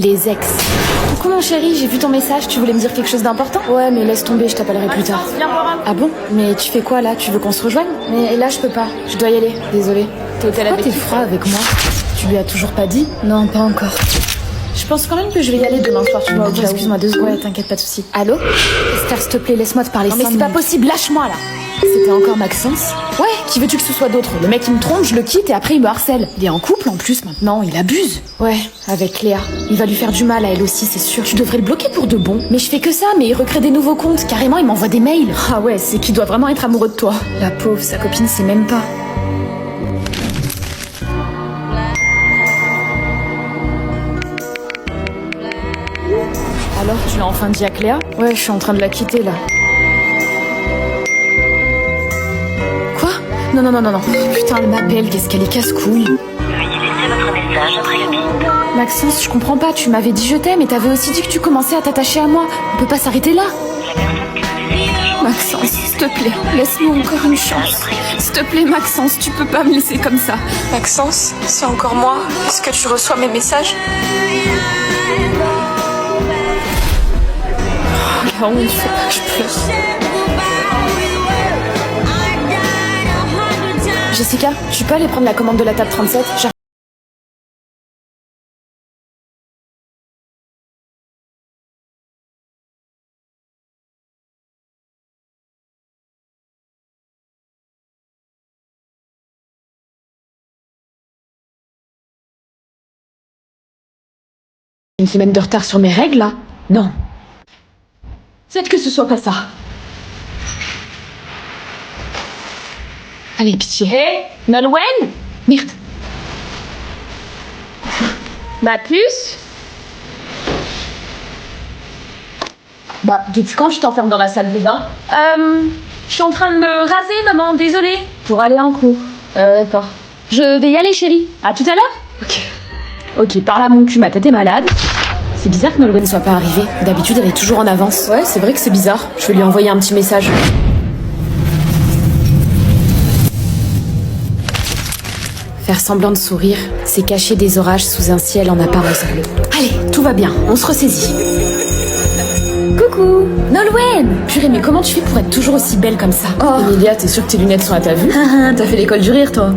Les ex. Coucou mon chéri, j'ai vu ton message, tu voulais me dire quelque chose d'important? Ouais, mais laisse tomber, je t'appellerai plus tard. Ah bon? Mais tu fais quoi là? Tu veux qu'on se rejoigne? Mais là je peux pas, je dois y aller, désolée. Pourquoi t'es froid avec moi? Tu lui as toujours pas dit? Non, pas encore. Je pense quand même que je vais y aller demain soir, tu vois. Ok, excuse-moi 2 secondes. Ouais, t'inquiète, pas de soucis. Allô? Esther, s'il te plaît, laisse-moi te parler. Non mais c'est pas possible, lâche-moi là. C'était encore Maxence? Ouais, qui veux-tu que ce soit d'autre? Le mec il me trompe, je le quitte et après il me harcèle. Il est en couple en plus maintenant, il abuse. Ouais, avec Léa. Il va lui faire du mal à elle aussi, c'est sûr. Tu devrais le bloquer pour de bon. Mais je fais que ça, mais il recrée des nouveaux comptes. Carrément, il m'envoie des mails. Ah ouais, c'est qu'il doit vraiment être amoureux de toi. La pauvre, sa copine sait même pas. Alors, tu l'as enfin dit à Cléa? Ouais, je suis en train de la quitter là. Quoi? Non. Putain, elle m'appelle, qu'est-ce qu'elle est casse-couille. Veuillez laisser votre message après le bip. Maxence, je comprends pas, tu m'avais dit je t'aime et t'avais aussi dit que tu commençais à t'attacher à moi. On peut pas s'arrêter là. Maxence, s'il te plaît, laisse-nous encore une chance. S'il te plaît, Maxence, tu peux pas me laisser comme ça. Maxence, c'est encore moi. Est-ce que tu reçois mes messages? La honte, faut pas que je pleure. Jessica, tu peux aller prendre la commande de la table 37? Une semaine de retard sur mes règles, là? Non. Peut-être que ce soit pas ça. Allez, pitié. Hé, Nolwenn? Merde. Ma puce? Bah, depuis quand je t'enferme dans la salle de bain? Je suis en train de me raser, maman, désolée. Pour aller en cours. D'accord. Je vais y aller, chérie. À tout à l'heure? Ok, par là mon cul, ma tête est malade. C'est bizarre que Nolwenn ne soit pas arrivée. D'habitude, elle est toujours en avance. Ouais, c'est vrai que c'est bizarre. Je vais lui envoyer un petit message. Faire semblant de sourire, c'est cacher des orages sous un ciel en apparence bleu. Allez, tout va bien, on se ressaisit. Coucou, Nolwenn! Purée, mais comment tu fais pour être toujours aussi belle comme ça? Oh, Emilia, t'es sûre que tes lunettes sont à ta vue? T'as fait l'école du rire, toi?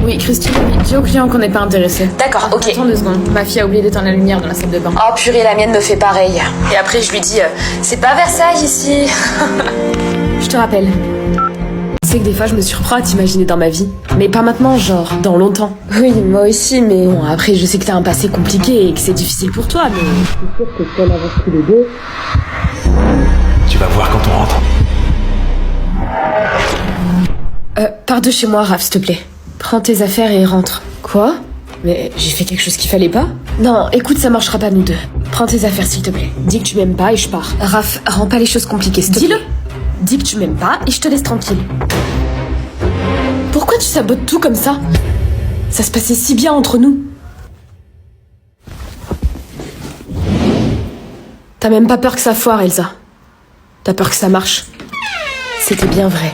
Oui, Christine, dis au client qu'on n'est pas intéressé. D'accord, ok. Attends 2 secondes, ma fille a oublié d'éteindre la lumière dans la salle de bain. Oh purée, la mienne me fait pareil. Et après je lui dis, c'est pas Versailles ici. Je te rappelle. Tu sais que des fois je me surprends à t'imaginer dans ma vie. Mais pas maintenant, genre, dans longtemps. Oui, moi aussi, mais bon, après je sais que t'as un passé compliqué et que c'est difficile pour toi, mais... Je suis sûre que si on avance tous les deux... Tu vas voir quand on rentre. Pars de chez moi, Raph, s'il te plaît. Prends tes affaires et rentre. Quoi? Mais j'ai fait quelque chose qu'il fallait pas? Non, écoute, ça marchera pas nous deux. Prends tes affaires, s'il te plaît. Dis que tu m'aimes pas et je pars. Raph, rends pas les choses compliquées, s'il te plaît. Dis-le! Dis que tu m'aimes pas et je te laisse tranquille. Pourquoi tu sabotes tout comme ça? Ça se passait si bien entre nous. T'as même pas peur que ça foire, Elsa. T'as peur que ça marche. C'était bien vrai.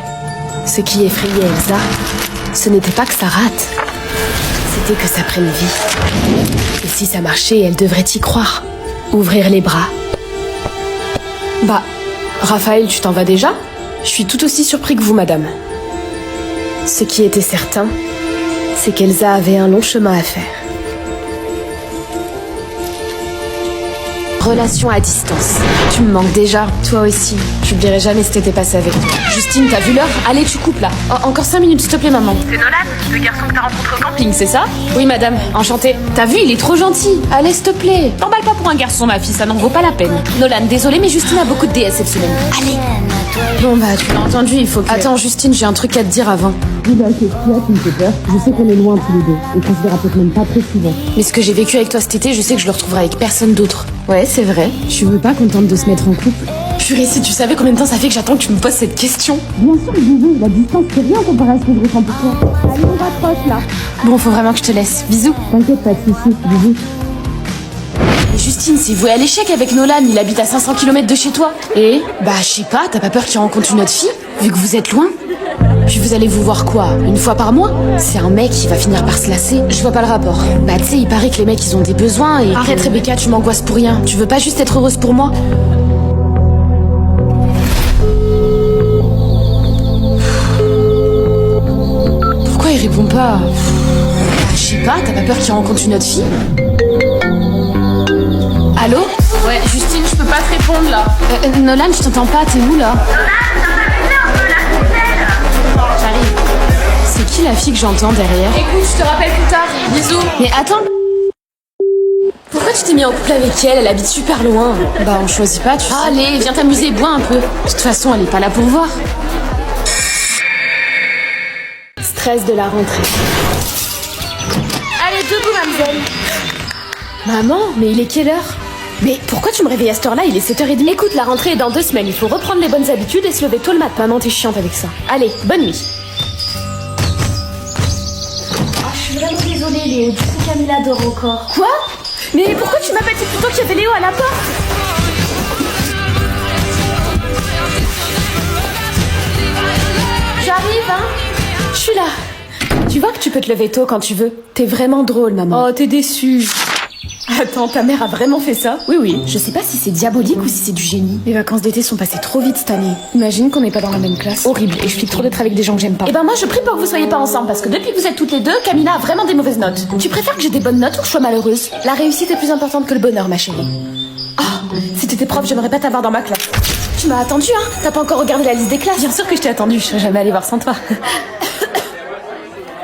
Ce qui effrayait Elsa, ce n'était pas que ça rate. C'était que ça prenne vie. Et si ça marchait, elle devrait y croire. Ouvrir les bras. Bah, Raphaël, tu t'en vas déjà? Je suis tout aussi surpris que vous, madame. Ce qui était certain, c'est qu'Elsa avait un long chemin à faire. Relation à distance. Tu me manques déjà, toi aussi. J'oublierai jamais ce qui t'était passé avec toi. Justine, t'as vu l'heure? Allez, tu coupes là. Oh, encore 5 minutes, s'il te plaît, maman. C'est Nolan, le garçon que t'as rencontré au camping. C'est ça? Oui, madame, enchantée. T'as vu, il est trop gentil. Allez, s'il te plaît. T'emballes pas pour un garçon, ma fille, ça n'en vaut pas la peine. Nolan, désolée, mais Justine a beaucoup de DS cette semaine. Allez. Bon, bah, tu l'as entendu, il faut que... Attends, Justine, j'ai un truc à te dire avant. Oui, bah, c'est toi qui me fait peur. Je sais qu'on est loin tous les deux. Et qu'on se verra peut-être même pas très souvent. Mais ce que j'ai vécu avec toi cet été, je sais que je le retrouverai avec personne d'autre. Ouais, c'est vrai. Tu veux pas qu'on tente de se mettre en couple? Purée, si tu savais combien de temps ça fait que j'attends que tu me poses cette question. Bien sûr, Bisou, la distance c'est rien comparé à ce que je ressens pour toi. Allez, on rapproche là. Bon, faut vraiment que je te laisse. Bisous. T'inquiète, pas de soucis. Bisous. Mais Justine, c'est voué à l'échec avec Nolan, il habite à 500 km de chez toi. Et bah, je sais pas, t'as pas peur qu'il rencontre une autre fille, vu que vous êtes loin? Puis vous allez vous voir quoi? Une fois par mois? C'est un mec qui va finir par se lasser. Je vois pas le rapport. Bah tu sais, il paraît que les mecs ils ont des besoins et... Arrête Rebecca, tu m'angoisses pour rien. Tu veux pas juste être heureuse pour moi? Pourquoi il répond pas? Je sais pas, t'as pas peur qu'il rencontre une autre fille? Allô? Ouais, Justine, je peux pas te répondre là. Nolan, je t'entends pas, t'es où là? J'arrive. C'est qui la fille que j'entends derrière? Écoute, je te rappelle plus tard. Bisous. Mais attends. Pourquoi tu t'es mis en couple avec elle? Elle habite super loin. Bah, on choisit pas, tu sais. Allez, viens t'amuser, bois un peu. De toute façon, elle est pas là pour voir. Stress de la rentrée. Allez, debout, mademoiselle. Maman, mais il est quelle heure? Mais pourquoi tu me réveilles à cette heure-là? Il est 7h30. Écoute, la rentrée est dans 2 semaines. Il faut reprendre les bonnes habitudes et se lever tôt le matin. Maman, t'es chiante avec ça. Allez, bonne nuit. Oh, je suis vraiment désolée, Léo. Du coup, Camilla dort encore. Quoi? Mais pourquoi tu m'as pas dit plutôt qu'il y avait Léo à la porte? J'arrive, hein? Je suis là. Tu vois que tu peux te lever tôt quand tu veux. T'es vraiment drôle, maman. Oh, t'es déçue. Attends, ta mère a vraiment fait ça? Oui, oui. Je sais pas si c'est diabolique ou si c'est du génie. Les vacances d'été sont passées trop vite cette année. Imagine qu'on n'est pas dans la même classe. Horrible, et je flippe trop d'être avec des gens que j'aime pas. Eh ben moi, je prie pour que vous soyez pas ensemble, parce que depuis que vous êtes toutes les deux, Camilla a vraiment des mauvaises notes. Tu préfères que j'ai des bonnes notes ou que je sois malheureuse? La réussite est plus importante que le bonheur, ma chérie. Ah, si t'étais prof, j'aimerais pas t'avoir dans ma classe. Tu m'as attendu, hein? T'as pas encore regardé la liste des classes? Bien sûr que je t'ai attendu, je serais jamais allée voir sans toi.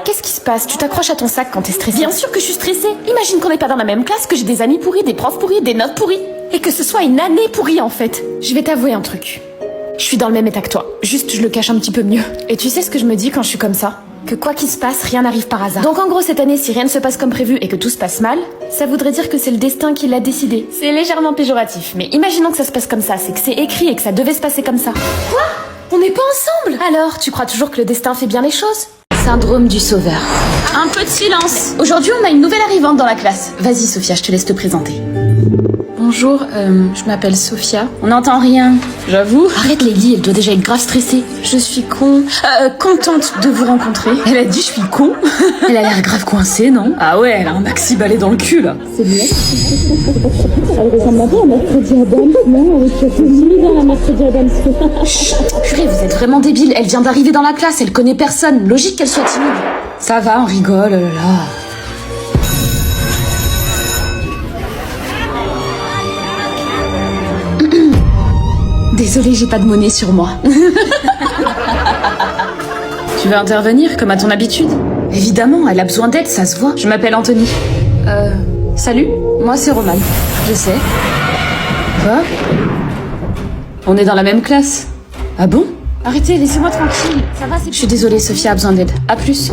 Qu'est-ce qui se passe? Tu t'accroches à ton sac quand t'es stressée? Bien sûr que je suis stressée. Imagine qu'on n'est pas dans la même classe, que j'ai des amis pourris, des profs pourris, des notes pourries. Et que ce soit une année pourrie en fait. Je vais t'avouer un truc. Je suis dans le même état que toi. Juste, je le cache un petit peu mieux. Et tu sais ce que je me dis quand je suis comme ça? Que quoi qu'il se passe, rien n'arrive par hasard. Donc en gros, cette année, si rien ne se passe comme prévu et que tout se passe mal, ça voudrait dire que c'est le destin qui l'a décidé. C'est légèrement péjoratif, mais imaginons que ça se passe comme ça, c'est que c'est écrit et que ça devait se passer comme ça. Quoi? On n'est pas ensemble? Alors, tu crois toujours que le destin fait bien les choses? Syndrome du sauveur. Un peu de silence. Aujourd'hui, on a une nouvelle arrivante dans la classe. Vas-y, Sophia, je te laisse te présenter. Bonjour, je m'appelle Sophia. On n'entend rien, j'avoue. Arrête, Lady, elle doit déjà être grave stressée. Je suis contente de vous rencontrer. Elle a dit je suis con. Elle a l'air grave coincée, non? Ah ouais, elle a un maxi balai dans le cul, là. C'est bien. Elle ressemble un peu à Mercredi Adams, non? Avec cette limite dans la Mercredi Adams. Chut, purée, vous êtes vraiment débile. Elle vient d'arriver dans la classe, elle connaît personne. Logique qu'elle soit timide. Ça va, on rigole, oh là là. Désolée, j'ai pas de monnaie sur moi. Tu veux intervenir, comme à ton habitude? Évidemment, elle a besoin d'aide, ça se voit. Je m'appelle Anthony. Salut, moi c'est Roman. Je sais. Quoi? On est dans la même classe. Ah bon? Arrêtez, laissez-moi tranquille. Ça va, c'est... Je suis désolée, Sophia a besoin d'aide. À plus.